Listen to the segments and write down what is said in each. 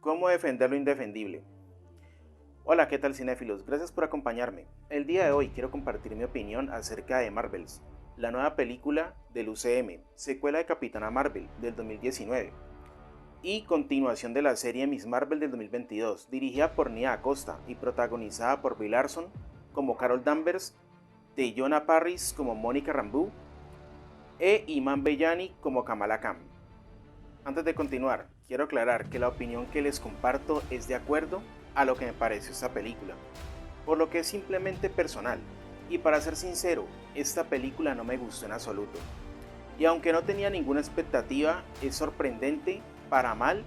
¿Cómo defender lo indefendible? Hola, ¿qué tal cinéfilos? Gracias por acompañarme. El día de hoy quiero compartir mi opinión acerca de Marvels, la nueva película del UCM, secuela de Capitana Marvel del 2019 y continuación de la serie Miss Marvel del 2022, dirigida por Nia Acosta y protagonizada por Brie Larson como Carol Danvers, Teyonah Parris como Mónica Rambeau e Iman Vellani como Kamala Khan. Antes de continuar, quiero aclarar que la opinión que les comparto es de acuerdo a lo que me pareció esta película, por lo que es simplemente personal, y para ser sincero, esta película no me gustó en absoluto. Y aunque no tenía ninguna expectativa, es sorprendente, para mal,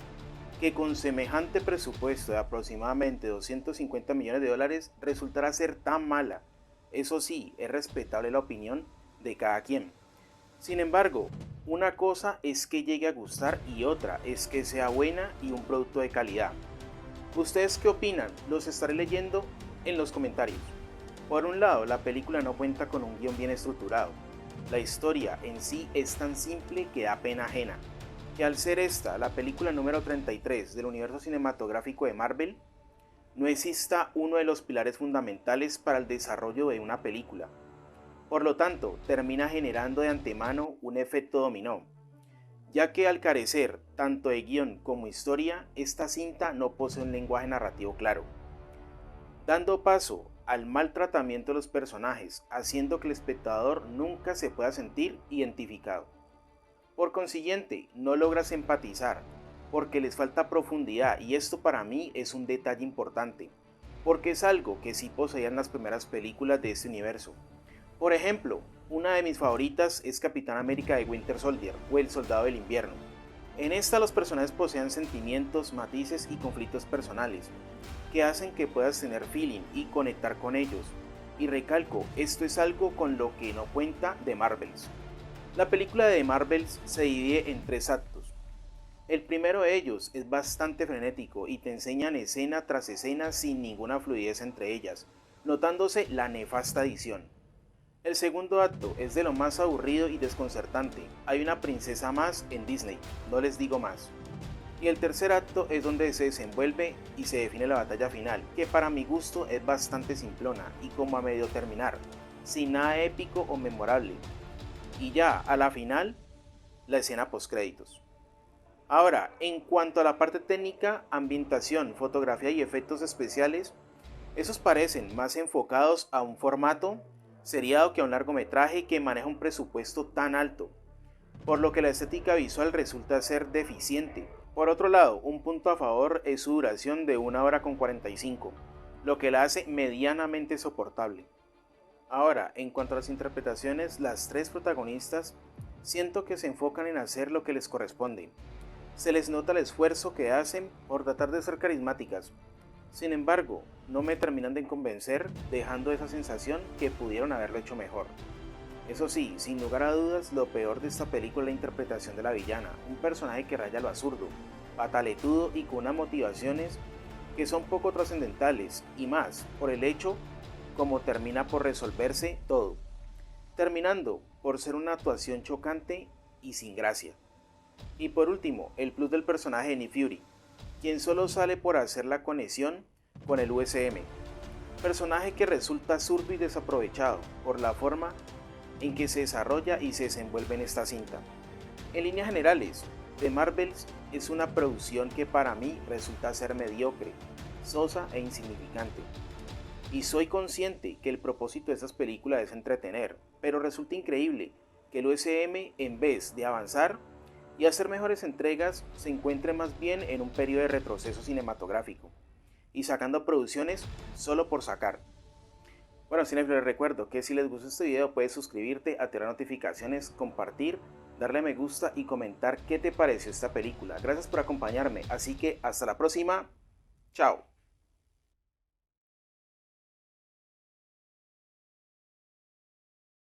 que con semejante presupuesto de aproximadamente 250 millones de dólares resultara ser tan mala. Eso sí, es respetable la opinión de cada quien. Sin embargo, una cosa es que llegue a gustar y otra es que sea buena y un producto de calidad. ¿Ustedes qué opinan? Los estaré leyendo en los comentarios. Por un lado, la película no cuenta con un guión bien estructurado. La historia en sí es tan simple que da pena ajena. Que al ser esta la película número 33 del universo cinematográfico de Marvel, no exista uno de los pilares fundamentales para el desarrollo de una película. Por lo tanto, termina generando de antemano un efecto dominó, ya que al carecer tanto de guión como historia, esta cinta no posee un lenguaje narrativo claro, dando paso al mal tratamiento de los personajes, haciendo que el espectador nunca se pueda sentir identificado. Por consiguiente, no logras empatizar, porque les falta profundidad, y esto para mí es un detalle importante, porque es algo que sí poseían las primeras películas de este universo. Por ejemplo, una de mis favoritas es Capitán América de Winter Soldier o El Soldado del Invierno. En esta los personajes poseen sentimientos, matices y conflictos personales, que hacen que puedas tener feeling y conectar con ellos. Y recalco, esto es algo con lo que no cuenta The Marvels. La película de The Marvels se divide en 3 actos. El primero de ellos es bastante frenético y te enseñan escena tras escena sin ninguna fluidez entre ellas, notándose la nefasta edición. El segundo acto es de lo más aburrido y desconcertante. Hay una princesa más en Disney, no les digo más. Y el tercer acto es donde se desenvuelve y se define la batalla final, que para mi gusto es bastante simplona y como a medio terminar, sin nada épico o memorable. Y ya a la final, la escena postcréditos. Ahora, en cuanto a la parte técnica, ambientación, fotografía y efectos especiales, esos parecen más enfocados a un formato seriado que a un largometraje que maneja un presupuesto tan alto, por lo que la estética visual resulta ser deficiente. Por otro lado, un punto a favor es su duración de 1 hora con 45, lo que la hace medianamente soportable. Ahora, en cuanto a las interpretaciones, las 3 protagonistas siento que se enfocan en hacer lo que les corresponde. Se les nota el esfuerzo que hacen por tratar de ser carismáticas. Sin embargo, no me terminan de convencer, dejando esa sensación que pudieron haberlo hecho mejor. Eso sí, sin lugar a dudas, lo peor de esta película es la interpretación de la villana, un personaje que raya lo absurdo, pataletudo y con unas motivaciones que son poco trascendentales, y más por el hecho como termina por resolverse todo, terminando por ser una actuación chocante y sin gracia. Y por último, el plus del personaje de Nick Fury, quien solo sale por hacer la conexión con el USM, personaje que resulta zurdo y desaprovechado por la forma en que se desarrolla y se desenvuelve en esta cinta. En líneas generales, The Marvels es una producción que para mí resulta ser mediocre, sosa e insignificante. Y soy consciente que el propósito de estas películas es entretener, pero resulta increíble que el USM, en vez de avanzar y hacer mejores entregas, se encuentre más bien en un periodo de retroceso cinematográfico y sacando producciones solo por sacar. Bueno, cinéfilos, les recuerdo que si les gustó este video puedes suscribirte, activar notificaciones, compartir, darle me gusta y comentar qué te pareció esta película. Gracias por acompañarme, así que hasta la próxima, chao.